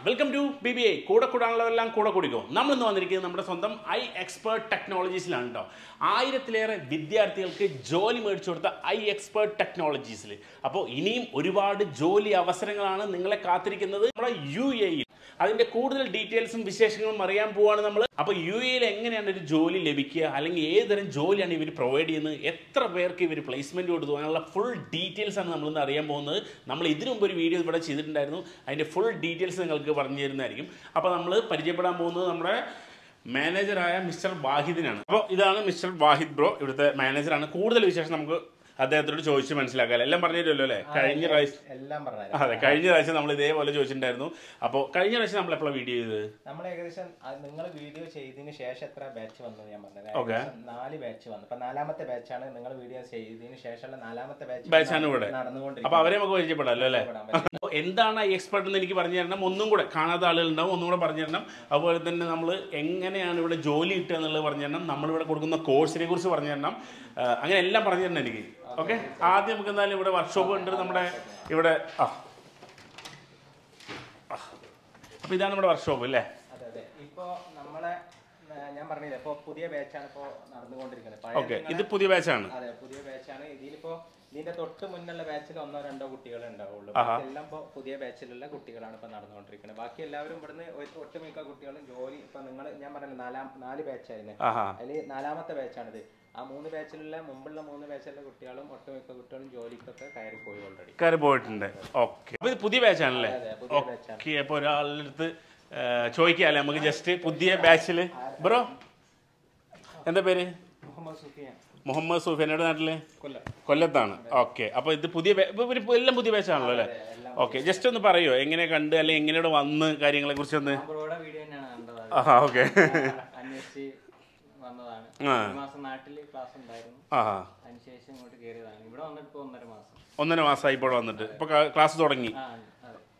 Welcome to BBA. കൂടെ കൂടാനുള്ളവരെല്ലാം കൂടെ കൂടിക്കോ. നമ്മളിന്ന് വന്നിരിക്കുന്നത് നമ്മുടെ സ്വന്തം ഐ എക്സ്പേർട്ട് ടെക്നോളജീസിലാണ് കേട്ടോ. 1000-ലേറെ വിദ്യാർത്ഥികൾക്ക് ജോലി മേടിച്ചു കൊടുത്ത ഐ എക്സ്പേർട്ട് ടെക്നോളജീസിൽ. അപ്പോൾ ഇനിയും ഒരുപാട് ജോലി അവസരങ്ങളാണ് നിങ്ങളെ കാത്തിരിക്കുന്നത് നമ്മുടെ UAE. അതിൻ്റെ കൂടുതൽ ഡീറ്റെയിൽസും വിശേഷങ്ങളും അറിയാൻ പോവാണ് നമ്മൾ. അപ്പോൾ UAE എങ്ങനെയാണ് ഒരു ജോലി ലഭിക്കുക, അല്ലെങ്കിൽ ഏതുതരം ജോലിയാണ് ഇവർ പ്രൊവൈഡ് ചെയ്യുന്നത്, എത്ര പേർക്ക് ഇവർ പ്ലേസ്മെൻറ്റ് കൊടുത്തു, അങ്ങനെയുള്ള ഫുൾ ഡീറ്റെയിൽസ് ആണ് നമ്മളിന്ന് അറിയാൻ പോകുന്നത്. നമ്മൾ ഇതിനു മുമ്പ് ഒരു വീഡിയോ ഇവിടെ ചെയ്തിട്ടുണ്ടായിരുന്നു, അതിൻ്റെ ഫുൾ ഡീറ്റെയിൽസ് നിങ്ങൾക്ക് പറഞ്ഞു തരുന്നതായിരിക്കും. അപ്പോൾ നമ്മൾ പരിചയപ്പെടാൻ പോകുന്നത് നമ്മുടെ മാനേജറായ മിസ്റ്റർ വാഹിദിനാണ്. അപ്പോൾ ഇതാണ് മിസ്റ്റർ വാഹിദ് ബ്രോ, ഇവിടുത്തെ മാനേജറാണ്. കൂടുതൽ വിശേഷം നമുക്ക് അദ്ദേഹത്തോട് ചോദിച്ച് മനസ്സിലാക്കാം. എല്ലാം പറഞ്ഞു തരുമല്ലോ അല്ലേ? കഴിഞ്ഞ പ്രാവശ്യം നമ്മൾ ഇതേപോലെ ചോദിച്ചിട്ടുണ്ടായിരുന്നു. അപ്പോൾ കഴിഞ്ഞ പ്രാവശ്യം നമ്മൾ എപ്പോഴാണ് വീഡിയോ ചെയ്തത്? നമ്മൾ ഏകദേശം നിങ്ങൾ വീഡിയോ ചെയ്തതിന് ശേഷം എത്ര ബാച്ച് വന്നത് ഞാൻ പറഞ്ഞത്. 4 ബാച്ച് വന്നു. ഇപ്പൊ 4ാമത്തെ ബാച്ചാണ്. നിങ്ങൾ വീഡിയോ ചെയ്തതിന് ശേഷമുള്ള 4ാമത്തെ ബാച്ചാണ് ഇവിടെ നടന്നുകൊണ്ടിരിക്കുന്നത്. അപ്പൊ അവരെ നമുക്ക് പരിചയപ്പെടാമല്ലോ അല്ലേ? എന്താണ് ഐ എക്സ്പെർട്ട് എന്ന് എനിക്ക് പറഞ്ഞു തരണം. ഒന്നും കൂടെ കാണാത്ത ആളുകളുണ്ടാവും, ഒന്നും കൂടെ പറഞ്ഞു തരണം. അതുപോലെ തന്നെ നമ്മൾ എങ്ങനെയാണ് ഇവിടെ ജോലി കിട്ടുക എന്നുള്ളത് പറഞ്ഞു തരണം. നമ്മളിവിടെ കൊടുക്കുന്ന കോഴ്സിനെ കുറിച്ച് പറഞ്ഞു തരണം. അങ്ങനെ എല്ലാം പറഞ്ഞു തരണം എനിക്ക്. ഓക്കെ, ആദ്യം നമുക്ക് എന്തായാലും ഇവിടെ വർക്ക്ഷോപ്പ് ഉണ്ട് നമ്മുടെ ഇവിടെ. അപ്പൊ ഇതാണ് നമ്മുടെ വർക്ക്ഷോപ്പ് അല്ലേ? അതെ അതെ. ഇപ്പോ നമ്മളെ ഞാൻ പറഞ്ഞില്ലേ, ഇപ്പൊ പുതിയ ബാച്ചാണ് ഇപ്പോ നടന്നുകൊണ്ടിരിക്കുന്നത്. ഓക്കെ, ഇത് പുതിയ ബാച്ചാണ്. അതെ, പുതിയ ബാച്ചാണ്. ഇതിലിപ്പോ ഇതിന്റെ തൊട്ട് മുന്നുള്ള ബാച്ചിൽ 1-2 കുട്ടികളെ ഉണ്ടാവുള്ളൂ. എല്ലാം ഇപ്പൊ പുതിയ ബാച്ചിലുള്ള കുട്ടികളാണ് ഇപ്പൊ നടന്നുകൊണ്ടിരിക്കുന്നത്. ബാക്കി എല്ലാവരും ഇവിടുന്ന് ഒട്ടുമിക്ക കുട്ടികളും ജോലി ഇപ്പൊ നിങ്ങൾ ഞാൻ പറഞ്ഞില്ല 4 ബാച്ചായിരുന്നു. അതിൽ 4ാമത്തെ ബാച്ചാണിത്. ആ 3 ബാച്ചിലുള്ള മുമ്പുള്ള 3 ബാച്ചിലുള്ള കുട്ടികളും ഒട്ടുമിക്ക കുട്ടികളും ജോലിക്കൊക്കെ കയറി പോയി ഓൾറെഡി കയറി പോയിട്ടുണ്ട്. ഓക്കെ, അപ്പൊ ഇത് പുതിയ ബാച്ചാണല്ലേ? ഓക്കെ, അപ്പൊ ഒരാളുടെ അടുത്ത് ചോദിക്കാല്ലേ നമുക്ക് ജസ്റ്റ് പുതിയ ബാച്ചില്. ബ്രോ എന്താ പേര്? മുഹമ്മദ് സൂഫിയാൻ. എവിടെ നാട്ടില്? കൊല്ലത്താണ്. ഓക്കെ, അപ്പൊ ഇത് പുതിയ എല്ലാം പുതിയ ബാച്ചാണല്ലോ അല്ലേ? ഓക്കെ, ജസ്റ്റ് ഒന്ന് പറയോ എങ്ങനെ കണ്ട്, അല്ലെങ്കിൽ എങ്ങനെ ഇവിടെ വന്ന് കാര്യങ്ങളെ കുറിച്ച് ഒന്ന്. ഓക്കെ, ഒന്നര മാസമായി ഇപ്പോൾ വന്നിട്ട്. ഇപ്പൊ ക്ലാസ് തുടങ്ങി.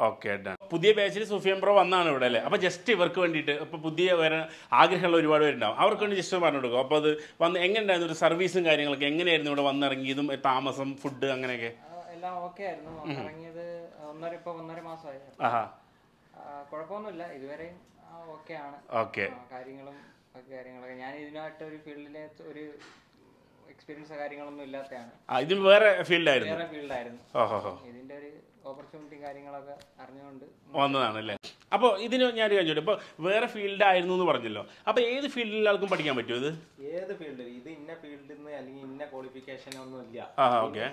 ഓക്കെ, പുതിയ ബാച്ചിൽ സുഫിയാൻ ബ്രോ വന്നാണ് ഇവിടെ അല്ലേ? അപ്പോൾ ജസ്റ്റ് ഇവർക്ക് വേണ്ടിയിട്ട് ഇപ്പോൾ പുതിയ വരാൻ ആഗ്രഹമുള്ള ഒരുപാട് പേരുണ്ടാവും, അവർക്ക് വേണ്ടി ജസ്റ്റ് പറഞ്ഞു കൊടുക്കും. അപ്പോൾ അത് വന്ന് എങ്ങനെയുണ്ടായിരുന്നു ഒരു സർവീസും കാര്യങ്ങളൊക്കെ എങ്ങനെയായിരുന്നു ഇവിടെ വന്നിറങ്ങിയതും, താമസം, ഫുഡ് അങ്ങനെയൊക്കെ? എല്ലാം ഓക്കെ ആയിരുന്നു. ഇറങ്ങിയത് 1.5 മാസമായി. കുഴപ്പമൊന്നുമില്ല, ഇതുവരെയും ഓക്കെ ആണ്. ഓക്കെ, കാര്യങ്ങളൊക്കെ ഞാൻ ഇതിനായിട്ട് ഒരു ഫീൽഡിലെ ഒരു എക്സ്പീരിയൻസ് കാര്യങ്ങളൊന്നും ഇല്ലാത്തതാണ്. ഇത് വേറെ ഫീൽഡായിരുന്നു. ഇതിന്റെ ഒരു ഓപ്പർച്യൂണിറ്റി കാര്യങ്ങളൊക്കെ അറിഞ്ഞുകൊണ്ട് വന്നതാണല്ലേ? അപ്പോൾ ഇതിന് ഞാനൊരു കാര്യം ചോദിച്ചു, ഇപ്പോൾ വേറെ ഫീൽഡായിരുന്നു എന്ന് പറഞ്ഞല്ലോ. അപ്പോൾ ഏത് ഫീൽഡിൽ ആൾക്കും പഠിക്കാൻ പറ്റുമോ ഇത്? ഏത് ഫീൽഡിൽ, ഇത് ഇന്ന ഫീൽഡിൽ നിന്ന് അല്ലെങ്കിൽ ഇന്ന ക്വാളിഫിക്കേഷൻ ഒന്നും ഇല്ല. ഓക്കെ,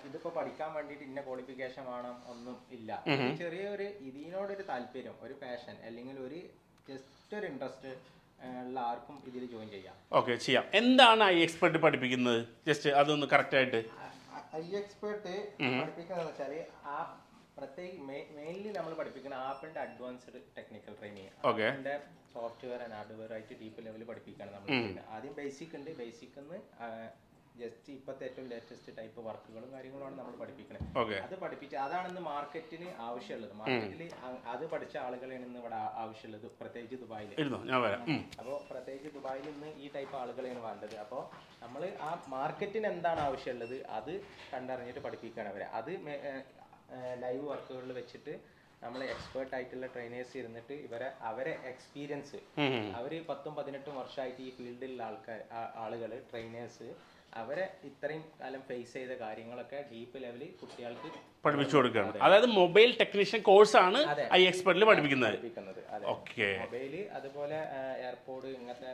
ഇതിപ്പോ പഠിക്കാൻ വേണ്ടിയിട്ട് ഇന്ന ക്വാളിഫിക്കേഷൻ വേണം ഒന്നും ഇല്ല. ചെറിയൊരു ഇതിനോടൊരു താല്പര്യം, ഒരു പാഷൻ, അല്ലെങ്കിൽ ഒരു ജസ്റ്റ് ഒരു ഇൻട്രസ്റ്റ് ഉള്ള ആർക്കും ഇതിൽ ജോയിൻ ചെയ്യാം. ഓക്കെ, ചെയ്യാം. എന്താണ് ഐ എക്സ്പെർട്ട് പഠിപ്പിക്കുന്നത്? ജസ്റ്റ് അതൊന്ന് കറക്റ്റ് ആയിട്ട്. ഐ എക്സ്പെർട്ട് പഠിപ്പിക്കുന്നത് വെച്ചാല് ആ പ്രത്യേക മെയിൻലി നമ്മൾ പഠിപ്പിക്കുന്ന ആപ്പിന്റെ അഡ്വാൻസ്ഡ് ടെക്നിക്കൽ ട്രെയിനിങ്. ആപ്പിന്റെ സോഫ്റ്റ്വെയർ ആൻഡ് ഹാർഡ്വെയർ ആയിട്ട് ഡീപ്പ് ലെവൽ പഠിപ്പിക്കുകയാണ് നമ്മൾ. ആദ്യം ബേസിക് ഉണ്ട്. ബേസിക് ജസ്റ്റ് ഇപ്പോഴത്തെ ഏറ്റവും ലേറ്റസ്റ്റ് ടൈപ്പ് വർക്കുകളും കാര്യങ്ങളുമാണ് നമ്മൾ പഠിപ്പിക്കുന്നത്. അത് പഠിപ്പിച്ച് അതാണ് മാർക്കറ്റിന് ആവശ്യമുള്ളത്. മാർക്കറ്റിൽ അത് പഠിച്ച ആളുകളെയാണ് ഇന്ന് ഇവിടെ ആവശ്യമുള്ളത്, പ്രത്യേകിച്ച് ദുബായിൽ. അപ്പോൾ പ്രത്യേകിച്ച് ദുബായിൽ ഇന്ന് ഈ ടൈപ്പ് ആളുകളെയാണ് വേണ്ടത്. അപ്പോൾ നമ്മൾ ആ മാർക്കറ്റിന് എന്താണ് ആവശ്യമുള്ളത് അത് കണ്ടറിഞ്ഞിട്ട് പഠിപ്പിക്കുകയാണ് അവരെ. അത് ലൈവ് വർക്കുകളിൽ വെച്ചിട്ട് നമ്മൾ എക്സ്പേർട്ട് ആയിട്ടുള്ള ട്രെയിനേഴ്സ് ഇരുന്നിട്ട് അവരെ എക്സ്പീരിയൻസ്, അവർ 10-18 വർഷമായിട്ട് ഈ ഫീൽഡിലുള്ള ആളുകൾ ട്രെയിനേഴ്സ് അവരെ ഇത്രയും കാലം ഫേസ് ചെയ്ത കാര്യങ്ങളൊക്കെ ഡീപ്പ് ലെവലിൽ കുട്ടികൾക്ക് പഠിപ്പിച്ചു കൊടുക്കുകയാണ്. അതായത് മൊബൈൽ ടെക്നീഷ്യൻ കോഴ്സാണ് ഐ എക്സ്പെർട്ടിൽ പഠിപ്പിക്കുന്നത്. മൊബൈല്, അതുപോലെ എയർപോർട്ട്, ഇങ്ങനത്തെ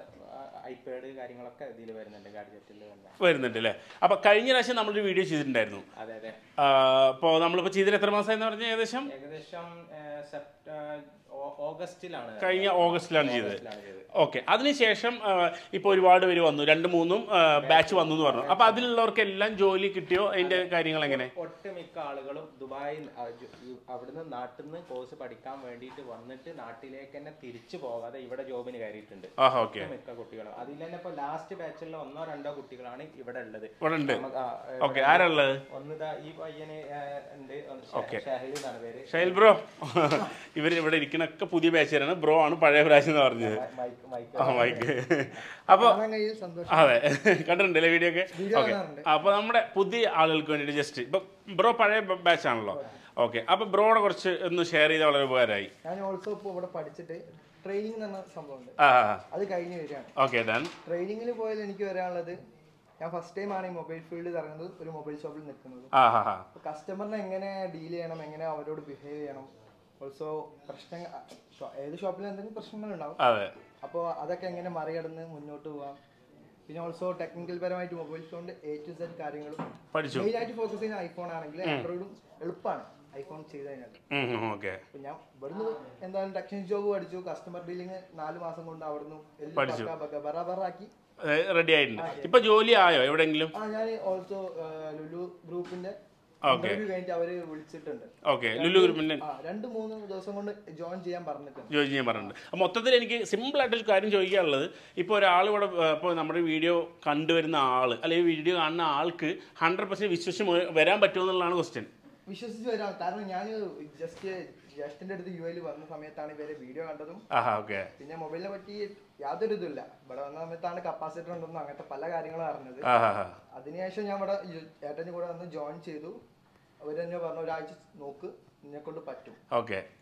ഐപാഡ് കാര്യങ്ങളൊക്കെ ഇതിൽ വരുന്നുണ്ട്, ഗാഡ്ജറ്റിൽ വരുന്നുണ്ട് അല്ലേ? അപ്പൊ കഴിഞ്ഞ പ്രാവശ്യം നമ്മളൊരു വീഡിയോ ചെയ്തിട്ടുണ്ടായിരുന്നു. അതെ അതെ. അപ്പോൾ നമ്മളിപ്പോൾ ചെയ്തിട്ട് എത്ര മാസമായെന്ന് പറഞ്ഞാൽ? ഏകദേശം ഓഗസ്റ്റിലാണ്, കഴിഞ്ഞ ഓഗസ്റ്റിലാണ് ചെയ്തത്. ഓക്കെ, അതിനുശേഷം ഇപ്പോൾ ഒരുപാട് പേര് വന്നു, 2-3 ബാച്ച് വന്നു എന്ന് പറഞ്ഞു. അപ്പോൾ അതിലുള്ളവർക്കെല്ലാം ജോലി കിട്ടിയോ? അതിന്റെ കാര്യങ്ങൾ എങ്ങനെ? ഒട്ടുമിക്ക ആളുകളും ദുബായിൽ അവിടുന്ന് നാട്ടിൽ നിന്ന് കോഴ്സ് പഠിക്കാൻ വേണ്ടിയിട്ട് വന്നിട്ട് നാട്ടിലേക്ക് തന്നെ തിരിച്ചു പോകാതെ ഇവിടെ ജോബിന് കയറിയിട്ടുണ്ട്. മിക്ക കുട്ടികളും. അതിൽ തന്നെ ഇപ്പൊ ലാസ്റ്റ് ബാച്ചിലുള്ള 1-2 കുട്ടികളാണ് ഇവിടെ ഉള്ളത്. ആരുള്ളത്? ഒന്നിതാ ഈ പയ്യന് ഉണ്ട്, ഷാഹിൽ എന്നാണ് പേര്. ഷാഹിൽ ബ്രോ. ഇവർ ഇവിടെ ഇരിക്കണൊക്കെ പുതിയ ബാച്ചുകാരാണ്. ബ്രോ ആണ് പഴയ പ്രാവശ്യം എന്ന് പറഞ്ഞത്. മൈക്ക്. അപ്പൊ അതെ, കണ്ടിട്ടുണ്ടല്ലേ വീഡിയോ ഒക്കെ? ഓക്കെ, അപ്പൊ നമ്മുടെ പുതിയ ആളുകൾക്ക് വേണ്ടിയിട്ട് ജസ്റ്റ് ഇപ്പൊ ബ്രോ പഴയ ബാച്ചാണല്ലോ. ഓക്കെ, അപ്പോൾ ബ്രോയുടെ കുറച്ച് ഒന്ന് ഷെയർ ചെയ്താൽ വളരെ ഉപകാരമായി. ഞാൻ ഓൾസോ ഇപ്പോൾ ഇവിടെ പഠിച്ചിട്ട് ട്രെയിനിങ് എന്ന സംഭവമുണ്ട്, അത് കഴിഞ്ഞ് വരികയാണ്. ഓക്കെ, ട്രെയിനിങ്ങിൽ പോയാൽ എനിക്ക് വരാനുള്ളത്, ഞാൻ ഫസ്റ്റ് ടൈം ആണ് ഈ മൊബൈൽ ഫീൽഡ് ഇറങ്ങുന്നത്, ഒരു മൊബൈൽ ഷോപ്പിൽ നിൽക്കുന്നത്. അപ്പോൾ കസ്റ്റമറിനെ എങ്ങനെ ഡീൽ ചെയ്യണം, എങ്ങനെ അവരോട് ബിഹേവ് ചെയ്യണം, ഓൾസോ പ്രശ്നങ്ങൾ, ഏത് ഷോപ്പിൽ എന്തെങ്കിലും പ്രശ്നങ്ങളുണ്ടാവും, അപ്പോൾ അതൊക്കെ എങ്ങനെ മറികടന്ന് മുന്നോട്ട് പോകാം. പിന്നെ ഓൾസോ ടെക്നിക്കൽ പരമായിട്ട് മൊബൈൽ ഫോണിന്റെ A to Z കാര്യങ്ങളും മെയിനായിട്ട് ഫോക്കസ് ചെയ്യുന്ന ഐഫോൺ ആണെങ്കിൽ ആൻഡ്രോയിഡും എളുപ്പമാണ് ഐഫോൺ ചെയ്ത് കഴിഞ്ഞാൽ. ഞാൻ ഇവിടുന്ന് എന്തായാലും ടെക്നിക്കൽ ജോബ് പഠിച്ചു, കസ്റ്റമർ ഡീലിംഗ് 4 മാസം കൊണ്ട് അവിടുന്ന് ബറാബറാക്കി റെഡി ആയിട്ടുണ്ട്. ഇപ്പൊ ജോലി ആയോ എവിടെയെങ്കിലും? ഞാൻ ഓൾസോ ലുലു ഗ്രൂപ്പിന്റെ അവര് വിളിച്ചിട്ടുണ്ട്. ലുലു ഗ്രൂപ്പിന്റെ 2-3 ദിവസം കൊണ്ട് ജോയിൻ ചെയ്യാൻ പറഞ്ഞിട്ടുണ്ട്. മൊത്തത്തിൽ എനിക്ക് സിമ്പിൾ ആയിട്ടൊരു കാര്യം ചോദിക്കാനുള്ളത്, ഇപ്പോൾ ഒരാൾ ഇവിടെ ഇപ്പോൾ നമ്മുടെ വീഡിയോ കണ്ടുവരുന്ന ആള് അല്ലെങ്കിൽ വീഡിയോ കാണുന്ന ആൾക്ക് 100% വിശ്വസിച്ച് വരാൻ പറ്റുമോ എന്നുള്ളതാണ് ക്വസ്റ്റ്യൻ. വിശ്വസിച്ച് വരാം, കാരണം ഞാൻ ജ്യേഷ്ഠന്റെ അടുത്ത് UAE വന്ന സമയത്താണ് ഇവരെ വീഡിയോ കണ്ടതും. പിന്നെ മൊബൈലിനെ പറ്റി യാതൊരു ഇതുമില്ല, ഇവിടെ വന്ന സമയത്താണ് കപ്പാസിറ്റർ ഉണ്ടെന്നും അങ്ങനത്തെ പല കാര്യങ്ങളും അറിഞ്ഞത്. അതിനുശേഷം ഞാൻ ഇവിടെ ഏട്ടൻ്റെ കൂടെ വന്ന് ജോയിൻ ചെയ്തു. അവരെന്നെ പറഞ്ഞു, ഒരാഴ്ച നോക്ക്, നിന്നെ കൊണ്ട് പറ്റും.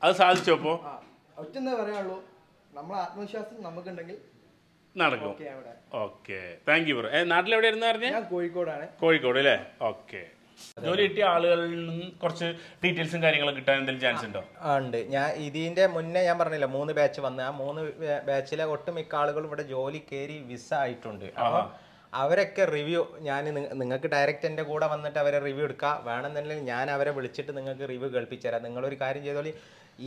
അത് സാധിച്ചോ? അപ്പോൾ ഒറ്റന്നേ പറയാനുള്ളൂ, നമ്മളെ ആത്മവിശ്വാസം നമുക്കുണ്ടെങ്കിൽ നടക്കും. Thank you bro. നാട്ടിലെവിടെയായിരുന്നു പറഞ്ഞാൽ? ഞാൻ കോഴിക്കോടാണ്. കോഴിക്കോട് അല്ലേ? ഓക്കെ. ജോലി കിട്ടിയ ആളുകളിൽ നിന്ന് കുറച്ച് ഡീറ്റെയിൽസും കാര്യങ്ങളും കിട്ടാൻ എന്തെങ്കിലും ചാൻസ് ഉണ്ടോ? ഉണ്ട്. ഞാൻ ഇതിന്റെ മുന്നേ ഞാൻ പറഞ്ഞില്ല 3 ബാച്ച് വന്ന്, ആ 3 ബാച്ചിലെ ഒട്ടുമിക്ക ആളുകൾ ഇവിടെ ജോലി കയറി വിസ ആയിട്ടുണ്ട്. അപ്പോൾ അവരൊക്കെ റിവ്യൂ ഞാൻ നിങ്ങൾക്ക് ഡയറക്റ്റ് എൻ്റെ കൂടെ വന്നിട്ട് അവരെ റിവ്യൂ എടുക്കുക, വേണമെന്നുണ്ടെങ്കിൽ ഞാൻ അവരെ വിളിച്ചിട്ട് നിങ്ങൾക്ക് റിവ്യൂ കേൾപ്പിച്ചു തരാം. നിങ്ങളൊരു കാര്യം ചെയ്തോളി,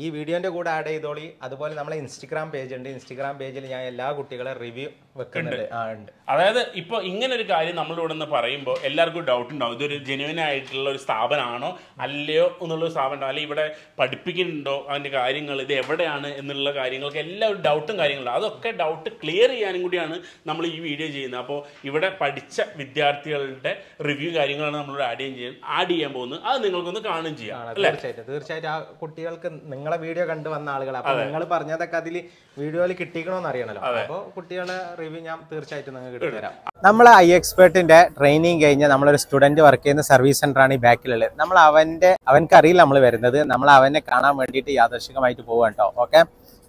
ഈ വീഡിയോൻ്റെ കൂടെ ആഡ് ചെയ്തോളി. അതുപോലെ നമ്മളെ ഇൻസ്റ്റഗ്രാം പേജ് ഉണ്ട്, ഇൻസ്റ്റഗ്രാം പേജിൽ ഞാൻ എല്ലാ കുട്ടികളെ റിവ്യൂ വെക്കുന്നുണ്ട്. അതായത് ഇപ്പോൾ ഇങ്ങനെ ഒരു കാര്യം നമ്മളിവിടെ നിന്ന് പറയുമ്പോൾ എല്ലാവർക്കും ഡൗട്ട് ഉണ്ടാവും, ഇതൊരു ജെന്യുവൻ ആയിട്ടുള്ള ഒരു സ്ഥാപനമാണോ അല്ലയോ എന്നുള്ളൊരു സ്ഥാപനം, അല്ലെങ്കിൽ ഇവിടെ പഠിപ്പിക്കുന്നുണ്ടോ അതിൻ്റെ കാര്യങ്ങൾ, ഇത് എവിടെയാണ് എന്നുള്ള കാര്യങ്ങൾക്ക് എല്ലാവരും ഡൗട്ടും കാര്യങ്ങളും, അതൊക്കെ ഡൗട്ട് ക്ലിയർ ചെയ്യാനും കൂടിയാണ് നമ്മൾ ഈ വീഡിയോ ചെയ്യുന്നത്. അപ്പോൾ ഇവിടെ പഠിച്ച വിദ്യാർത്ഥികളുടെ റിവ്യൂ കാര്യങ്ങളാണ് നമ്മളിവിടെ ആഡ് ചെയ്യാൻ പോകുന്നത്. അത് നിങ്ങൾക്കൊന്ന് കാണുകയും ചെയ്യാം. തീർച്ചയായിട്ടും ആ കുട്ടികൾക്ക് നിങ്ങളെ വീഡിയോ കണ്ടു വന്ന ആളുകൾ, അപ്പൊ നിങ്ങൾ പറഞ്ഞതൊക്കെ അതിൽ വീഡിയോയിൽ കിട്ടിക്കണമെന്ന് അറിയണല്ലോ. അപ്പോൾ കുട്ടികളുടെ റിവ്യൂ ഞാൻ തീർച്ചയായിട്ടും നിങ്ങൾക്ക് കിട്ടിത്തരാം. നമ്മൾ iExpert ട്രെയിനിങ് കഴിഞ്ഞ നമ്മളൊരു സ്റ്റുഡന്റ് വർക്ക് ചെയ്യുന്ന സർവീസ് സെന്ററാണ് ഈ ബാക്കിലുള്ളത്. നമ്മൾ അവനക്ക് അറിയില്ല നമ്മൾ വരുന്നത്, നമ്മൾ അവനെ കാണാൻ വേണ്ടിയിട്ട് യാദർശികമായിട്ട് പോവാൻ കേട്ടോ. ഓക്കെ,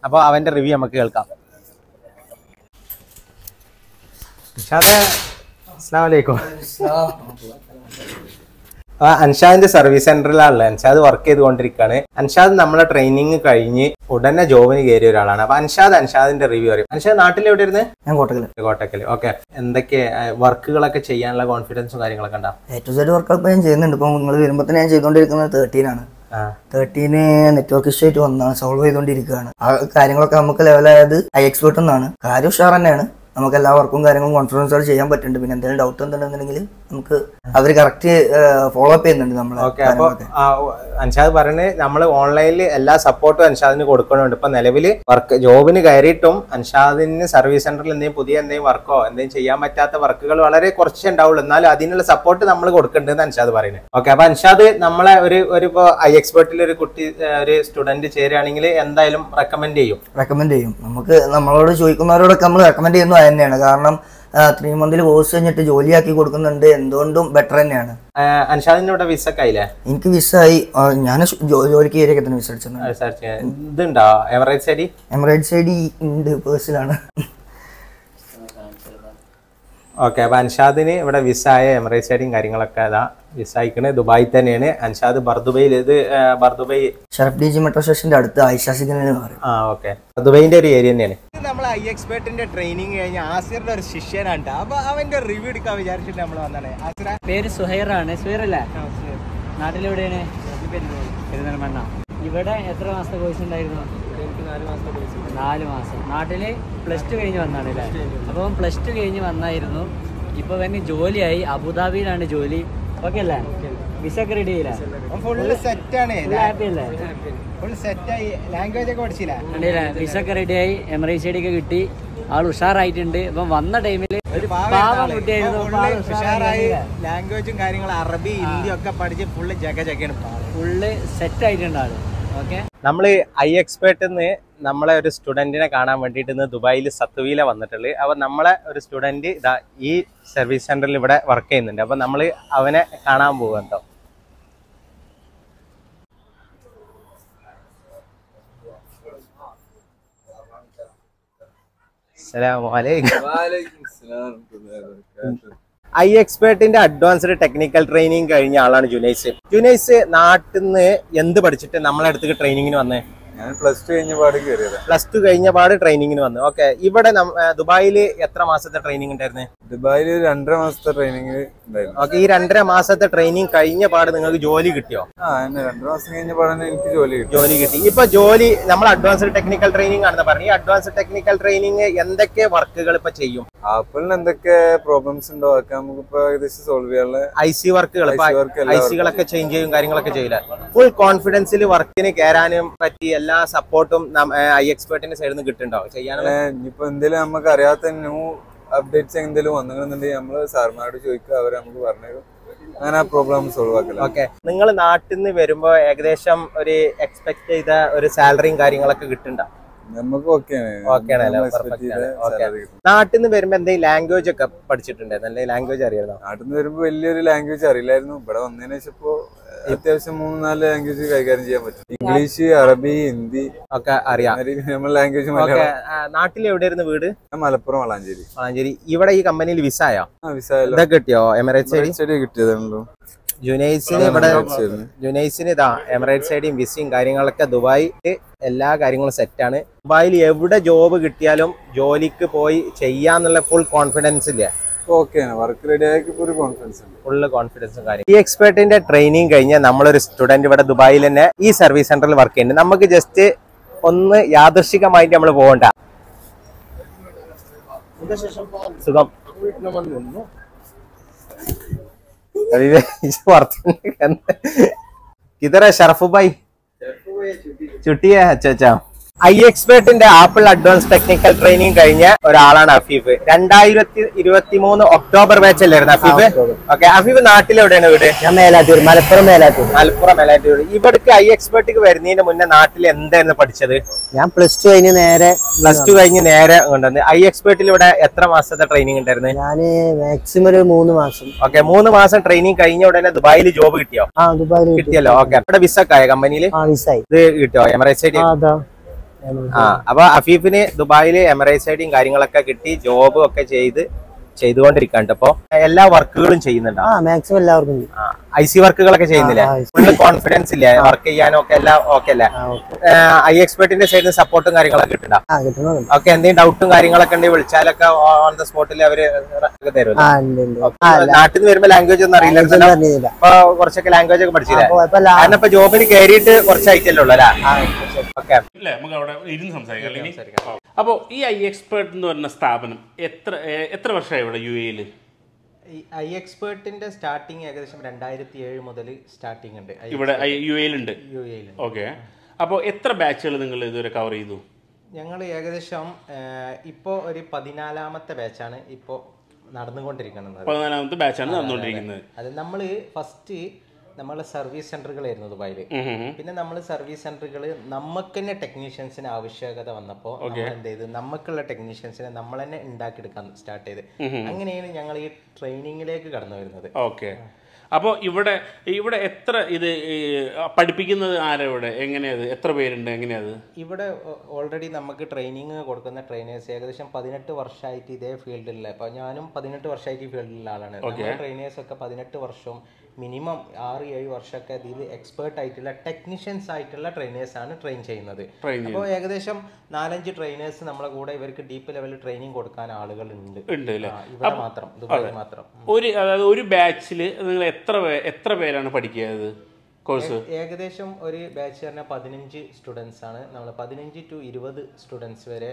അപ്പോൾ അവന്റെ റിവ്യൂ നമുക്ക് കേൾക്കാം. അസ്സലാമു അലൈക്കും. അൻഷാദിന്റെ സർവീസ് സെന്ററിലാണല്ലോ അൻഷാദ് വർക്ക് ചെയ്തുകൊണ്ടിരിക്കുകയാണ്. അൻഷാദ് നമ്മളെ ട്രെയിനിങ് കഴിഞ്ഞ് ഉടനെ ജോബിന് കയറിയ ഒരാളാണ്. അപ്പൊ അൻഷാദിന്റെ റിവ്യൂ പറയും. അൻഷാദ് നാട്ടിൽ എവിടെ ഇരുന്ന്? ഞാൻ കോട്ടക്കല്. ഓക്കെ, എന്തൊക്കെ വർക്കുകളൊക്കെ ചെയ്യാനുള്ള കോൺഫിഡൻസും കാര്യങ്ങളൊക്കെ ഉണ്ടാവും? A to Z വർക്കൊക്കെ ഞാൻ ചെയ്യുന്നുണ്ട്. ഇപ്പൊ നിങ്ങൾ വരുമ്പോ തന്നെ ഞാൻ ചെയ്തുകൊണ്ടിരിക്കുന്നത് 13 ആണ്. 13 നെറ്റ്വർക്ക് ഇഷ്യൂ ആയിട്ട് വന്നതാണ്, സോൾവ് ചെയ്തുകൊണ്ടിരിക്കുകയാണ്. ആ കാര്യങ്ങളൊക്കെ നമുക്ക് ലെവലായത് iExpert എന്നാണ്. കാര്യം ഉഷാർ തന്നെയാണ്, നമുക്ക് എല്ലാ വർക്കും കാര്യങ്ങളും കോൺഫിഡൻസോടെ ചെയ്യാൻ പറ്റുന്നുണ്ട്. പിന്നെ എന്തെങ്കിലും ഡൗട്ട് ഉണ്ടെന്നുണ്ടെങ്കിൽ നമുക്ക് അവർ കറക്റ്റ് ഫോളോ അപ്പ് ചെയ്യുന്നുണ്ട് നമ്മൾ. അൻഷാദ് പറയുന്നത് നമ്മൾ ഓൺലൈനിൽ എല്ലാ സപ്പോർട്ടും അൻഷാദിന് കൊടുക്കുന്നുണ്ട്. ഇപ്പൊ നിലവിൽ വർക്ക് ജോബിന് കയറിയിട്ടും അൻഷാദിന് സർവീസ് സെന്ററിൽ എന്തെങ്കിലും വർക്കോ എന്തെങ്കിലും ചെയ്യാൻ പറ്റാത്ത വർക്കുകൾ വളരെ കുറച്ചേ ഉണ്ടാവുള്ളൂ, എന്നാലും അതിനുള്ള സപ്പോർട്ട് നമ്മൾ കൊടുക്കേണ്ടതെന്ന് അൻഷാദ് പറയുന്നത്. ഓക്കെ, അപ്പൊ അൻഷാദ് നമ്മളെ ഒരു ഇപ്പോ iExpert ഒരു കുട്ടി ഒരു സ്റ്റുഡന്റ് ചേരുകയാണെങ്കിൽ എന്തായാലും റെക്കമെൻഡ് ചെയ്യും. നമുക്ക് നമ്മളോട് ചോദിക്കുന്നവരോടൊക്കെ നമ്മൾ റെക്കമെൻഡ് ചെയ്യുന്നത് തന്നെയാണ്. കാരണം 3 മന്തിൽ കോഴ്സ് കഴിഞ്ഞിട്ട് ജോലിയാക്കി കൊടുക്കുന്നുണ്ട്, എന്തുകൊണ്ടും ബെറ്റർ തന്നെയാണ്. അൻഷാദിന്റെ ഇവിടെ വിസ ഒക്കെ ആയില്ലേ? എനിക്ക് വിസ ആയി, ഞാൻ ജോലിക്ക് കയറിയൊക്കെ തന്നെ വിസ അടിച്ചത്. ഇതുണ്ടോ എമിറേറ്റ്സ് ഐഡി ഉണ്ട്, പേഴ്സിലാണ്. ഓക്കെ, അപ്പൊ അൻഷാദിന് ഇവിടെ വിസ ആയ എമിറേറ്റ്സ് ഐഡിയും കാര്യങ്ങളൊക്കെ അതാ വിസ അയക്കണേ. ദുബായിൽ തന്നെയാണ് അൻഷാദ്. ബർദുബൈയിൽ ബർദുബൈ ഷറഫ് DG മെട്രോ സ്റ്റേഷന്റെ അടുത്ത് ആയിഷാസിഖിന്. ഓക്കെ, ദുബൈന്റെ ഒരു ഏരിയ തന്നെയാണ്. നമ്മൾ iExpert ട്രെയിനിങ് കഴിഞ്ഞ ആസിറിന്റെ ഒരു ശിഷ്യനാണ്. അപ്പൊ അവന്റെ റിവ്യൂ എടുക്കാൻ വിചാരിച്ചിട്ട് നമ്മൾ വന്നാണ്. പേര് സുഹൈറാണ്. സുഹൈറല്ലേ? നാട്ടിലെവിടെയാണ്? പെരുന്തൽമണ്ണ. ഇവിടെ എത്ര മാസത്തെ കോഴ്സ് ഉണ്ടായിരുന്നു? 4 മാസം. നാട്ടില് +2 കഴിഞ്ഞ് വന്നാണ് അല്ലേ? അപ്പം +2 കഴിഞ്ഞ് വന്നായിരുന്നു. ഇപ്പൊ തന്നെ ജോലിയായി, അബുദാബിയിലാണ് ജോലി. ഓക്കെ അല്ലേ? വിസ ഒക്കെ റെഡി ആയില്ലേ? ഫുള്ള് സെറ്റാണ്. ഹാപ്പി അല്ലേ? ഫുൾ സെറ്റായി. ലാംഗ്വേജ് ഒക്കെ പഠിച്ചില്ല? വിസ ഒക്കെ റെഡിയായി, എമിറേറ്റ്സ് ഐഡി ഒക്കെ കിട്ടി, ആൾ ഉഷാറായിട്ടുണ്ട്. ഇപ്പം വന്ന ടൈമിൽ ഒരു പാവം കുട്ടിയായിരുന്നു, ലാംഗ്വേജും കാര്യങ്ങളും അറബി ഹിന്ദി ഒക്കെ പഠിച്ച് ഫുള്ള് ജഗജഗയാണ്, ഫുള്ള് സെറ്റ് ആയിട്ടുണ്ട് ആള്. ഓക്കെ, നമ്മൾ iExpert നമ്മളെ ഒരു സ്റ്റുഡന്റിനെ കാണാൻ വേണ്ടിയിട്ട് ഇന്ന് ദുബായിൽ സത്തുവീല വന്നിട്ടുള്ളത്. അപ്പൊ നമ്മളെ ഒരു സ്റ്റുഡന്റ് ഇതാ ഈ സർവീസ് സെന്ററിൽ ഇവിടെ വർക്ക് ചെയ്യുന്നുണ്ട്. അപ്പൊ നമ്മൾ അവനെ കാണാൻ പോകാം കേട്ടോ. iExpert അഡ്വാൻസ്ഡ് ടെക്നിക്കൽ ട്രെയിനിങ് കഴിഞ്ഞ ആളാണ് ജുനൈസ്. ജുനൈസ് നാട്ടിൽ നിന്ന് എന്ത് പഠിച്ചിട്ട് നമ്മളെ അടുത്തേക്ക് ട്രെയിനിങ്ങിന് വന്നേ? ഞാൻ പ്ലസ് ടു കഴിഞ്ഞ പാട് കയറിയത്. പ്ലസ് ടു കഴിഞ്ഞ പാട് ട്രെയിനിങ്ങിന് വന്നു. ഓക്കെ, ഇവിടെ ദുബായിൽ എത്ര മാസത്തെ ട്രെയിനിങ് ഉണ്ടായിരുന്നു? ദുബായിൽ 2.5 മാസത്തെ ട്രെയിനിങ് ഉണ്ടായിരുന്നു. ഓക്കെ, ഈ 2.5 മാസത്തെ ട്രെയിനിങ് കഴിഞ്ഞ പാട് നിങ്ങൾക്ക് ജോലി കിട്ടിയോ? 2 മാസം കഴിഞ്ഞ പാടാണ് എനിക്ക് ജോലി കിട്ടി. ഇപ്പൊ ജോലി നമ്മൾ അഡ്വാൻസ്ഡ് ടെക്നിക്കൽ ട്രെയിനിങ് ആണെന്ന് പറഞ്ഞു. ഈ അഡ്വാൻസ്ഡ് ടെക്നിക്കൽ ട്രെയിനിങ് എന്തൊക്കെ വർക്കുകൾ ഇപ്പൊ ചെയ്യും? ആപ്പിളിന് എന്തൊക്കെ പ്രോബ്ലംസ് ഉണ്ടോ അതൊക്കെ നമുക്കിപ്പോ ഏകദേശം സോൾവ് ചെയ്യാനുള്ള IC വർക്കുകൾ, IC-കളൊക്കെ ചേഞ്ച് ചെയ്യും, കാര്യങ്ങളൊക്കെ ചെയ്യില്ല. ഫുൾ കോൺഫിഡൻസിൽ വർക്കിന് കയറാനും പറ്റി എല്ലാ സപ്പോർട്ടും iExpertന്റെ സൈഡിൽ നിന്ന് കിട്ടുന്നുണ്ടോ ചെയ്യാനുള്ള? ഇനിയിപ്പോ എന്തെങ്കിലും നമുക്ക് അറിയാത്ത ന്യൂ അപ്ഡേറ്റ്സ് എന്തെങ്കിലും വന്നിട്ടുണ്ടെങ്കിൽ നമ്മള് സാർമാരോട് ചോദിക്കുക, അവർ നമുക്ക് പറഞ്ഞു അങ്ങനെ ആ പ്രോബ്ലം സോൾവ് ആക്കില്ല. ഓക്കെ, നിങ്ങൾ നാട്ടിൽ നിന്ന് വരുമ്പോ ഏകദേശം ഒരു എക്സ്പെക്ട് ചെയ്ത ഒരു സാലറിയും കാര്യങ്ങളൊക്കെ കിട്ടുന്നുണ്ടോ? നമുക്ക് നാട്ടിൽ നിന്ന് വരുമ്പോ എന്തെങ്കിലും ലാംഗ്വേജ് ഒക്കെ പഠിച്ചിട്ടുണ്ടായിരുന്നു? അല്ലെങ്കിൽ ലാംഗ്വേജ് അറിയാമോ? നാട്ടിൽ നിന്ന് വരുമ്പോ വലിയൊരു ലാംഗ്വേജ് അറിയില്ലായിരുന്നു. ഇവിടെ വന്നതിന് ശേഷം ഇപ്പോ അത്യാവശ്യം 3-4 ലാംഗ്വേജ് കൈകാര്യം ചെയ്യാൻ പറ്റും. ഇംഗ്ലീഷ്, അറബി, ഹിന്ദി ഒക്കെ അറിയാം. നമ്മൾ ലാംഗ്വേജ്. നാട്ടിൽ എവിടെയായിരുന്നു വീട്? മലപ്പുറം, വളാഞ്ചേരി. ഇവിടെ ഈ കമ്പനിയിൽ വിസ ആയോ? വിസ ഇതൊക്കെ കിട്ടിയോ? എമിറേറ്റ്സ് കിട്ടിയതാണല്ലോ. ജുനൈസിന് ഇതാ എമിറേറ്റ്സ് ഐഡിയും വിസയും കാര്യങ്ങളൊക്കെ ദുബായിൽ എല്ലാ കാര്യങ്ങളും സെറ്റാണ്. ദുബായിൽ എവിടെ ജോബ് കിട്ടിയാലും ജോലിക്ക് പോയി ചെയ്യാന്നുള്ള ഫുൾ കോൺഫിഡൻസ് ഇല്ല. ഫുള്ള് കോൺഫിഡൻസും കാര്യം. iExpertന്റെ ട്രെയിനിങ് കഴിഞ്ഞാൽ നമ്മളൊരു സ്റ്റുഡന്റ് ഇവിടെ ദുബായിൽ തന്നെ ഈ സർവീസ് സെന്ററിൽ വർക്ക് ചെയ്യുന്നുണ്ട്. നമുക്ക് ജസ്റ്റ് ഒന്ന് യാദൃശികമായിട്ട് നമ്മൾ പോകണ്ട. സുഖം. किधर है शरफू भाई? छुट्टी है? अच्छा. iExpertന്റെ ആപ്പിൾ അഡ്വാൻസ് ടെക്നിക്കൽ ട്രെയിനിങ് കഴിഞ്ഞ ഒരാളാണ് അഫീഫ്. 2023 ഒക്ടോബർ ബാച്ച് അല്ലായിരുന്നു അഫീഫ്? ഓക്കെ, അഫീഫ് നാട്ടിൽ എവിടെയാണ് വീട്? ഞാൻ മേലാറ്റൂർ, മലപ്പുറം മേലാറ്റൂർ. ഇവിടേക്ക് iExpertക്ക് വരുന്നതിന് മുന്നേ നാട്ടിൽ എന്തായിരുന്നു പഠിച്ചത്? ഞാൻ പ്ലസ് ടു കഴിഞ്ഞ് നേരെ കൊണ്ടുവന്ന്. iExpertൽ ഇവിടെ എത്ര മാസത്തെ ട്രെയിനിങ് ഉണ്ടായിരുന്നു? ഞാന് മാക്സിമം ഒരു 3 മാസം. ഓക്കെ, 3 മാസം ട്രെയിനിങ് കഴിഞ്ഞ ഉടനെ ദുബായിൽ ജോബ് കിട്ടിയോ? ദുബായിൽ കിട്ടിയല്ലോ. ഓക്കെ, ഇവിടെ വിസ ഒക്കെ ആയ കമ്പനിയിൽ ഇത് കിട്ടിയോ? Emirates ID. അപ്പൊ അഫീഫിന് ദുബായില് എമിറേറ്റ്സ് ഐഡിയും കാര്യങ്ങളൊക്കെ കിട്ടി, ജോബും ഒക്കെ ചെയ്തുകൊണ്ടിരിക്കാണ്ട് ഇപ്പൊ എല്ലാ വർക്കുകളും ചെയ്യുന്നുണ്ട്. മാക്സിമം എല്ലാവർക്കും IC വർക്കുകളൊക്കെ ചെയ്യുന്നില്ലേ? ഫുള്ള് കോൺഫിഡൻസ് ഇല്ലേ വർക്ക് ചെയ്യാനും ഒക്കെ? എല്ലാം ഓക്കെ അല്ലേ? iExpertന്റെ സൈഡിൽ നിന്ന് സപ്പോർട്ടും കാര്യങ്ങളൊക്കെ കിട്ടുന്നുണ്ടോ? ഓക്കെ, എന്തെങ്കിലും ഡൗട്ടും കാര്യങ്ങളൊക്കെ ഉണ്ടെങ്കിൽ വിളിച്ചാലൊക്കെ ഓൺ ദ സ്പോട്ടിൽ അവര് തരും. നാട്ടിൽ നിന്ന് വരുമ്പോ ലാംഗ്വേജ് ഒന്നും അറിയില്ല, അപ്പൊ കുറച്ചൊക്കെ ലാംഗ്വേജ് ഒക്കെ പഠിച്ചില്ലേ? കാരണം ഇപ്പൊ ജോബിന് കയറിയിട്ട് കുറച്ചായിട്ടല്ലോ അല്ലേ? ഓക്കെ, നമുക്ക് അവിടെ ഇരുന്ന് സംസാരിക്കാം. അപ്പോൾ ഈ iExpert എന്ന് പറഞ്ഞ സ്ഥാപനം എത്ര വർഷമായി ഇവിടെ UAE-ൽ? iExpertന്റെ സ്റ്റാർട്ടിങ് ഏകദേശം 2007 മുതൽ സ്റ്റാർട്ടിങ് ഉണ്ട് ഇവിടെ UAE-ൽ ഉണ്ട്. ഓക്കെ, അപ്പോൾ എത്ര ബാച്ചുകൾ നിങ്ങൾ ഇതുവരെ കവർ ചെയ്തു? ഞങ്ങൾ ഏകദേശം ഇപ്പോൾ ഒരു 14ാമത്തെ ബാച്ചാണ് ഇപ്പോൾ നടന്നുകൊണ്ടിരിക്കുന്നത്. 14ാമത്തെ ബാച്ചാണ് നടന്നുകൊണ്ടിരിക്കുന്നത്. അത് നമ്മൾ ഫസ്റ്റ് നമ്മളെ സർവീസ് സെന്ററുകളായിരുന്നു ദുബായിൽ. പിന്നെ നമ്മൾ സർവീസ് സെന്ററുകൾ നമുക്ക് തന്നെ ടെക്നീഷ്യൻസിന് ആവശ്യകത വന്നപ്പോൾ എന്ത് ചെയ്ത് നമുക്കുള്ള ടെക്നീഷ്യൻസിനെ നമ്മൾ തന്നെ ഉണ്ടാക്കിയെടുക്കാൻ സ്റ്റാർട്ട് ചെയ്ത് അങ്ങനെയാണ് ഞങ്ങൾ ഈ ട്രെയിനിങ്ങിലേക്ക് കടന്നു വരുന്നത്. ഓക്കെ, അപ്പോൾ ഇവിടെ എത്ര ഇത് പഠിപ്പിക്കുന്നത് ആരാ ഇവിടെ? എങ്ങനെയത്? എത്ര പേരുണ്ട്? എങ്ങനെയത്? ഇവിടെ ഓൾറെഡി നമുക്ക് ട്രെയിനിങ് കൊടുക്കുന്ന ട്രെയിനേഴ്സ് ഏകദേശം 18 വർഷമായിട്ട് ഇതേ ഫീൽഡിലുള്ള, അപ്പോൾ ഞാനും 18 വർഷമായിട്ട് ഈ ഫീൽഡിലുള്ള ആളാണ്. ട്രെയിനേഴ്സ് ഒക്കെ 18 വർഷവും മിനിമം 6-7 വർഷമൊക്കെ ഇതിൽ എക്സ്പേർട്ട് ആയിട്ടുള്ള ടെക്നീഷ്യൻസ് ആയിട്ടുള്ള ട്രെയിനേഴ്സ് ആണ് ട്രെയിൻ ചെയ്യുന്നത്. അപ്പോൾ ഏകദേശം 4-5 ട്രെയിനേഴ്സ് നമ്മളെ കൂടെ ഇവർക്ക് ഡീപ്പ് ലെവൽ ട്രെയിനിങ് കൊടുക്കാൻ ആളുകൾ ഉണ്ട് ഇവിടെ മാത്രം, ദുബായിൽ മാത്രം. ഒരു ബാച്ചിൽ നിങ്ങൾ എത്ര പേരാണ് പഠിക്കുന്നത് കോഴ്സ്? ഏകദേശം ഒരു ബാച്ച് പറഞ്ഞാൽ 15 സ്റ്റുഡൻസ് ആണ്. നമ്മൾ 15 to 20 സ്റ്റുഡൻസ് വരെ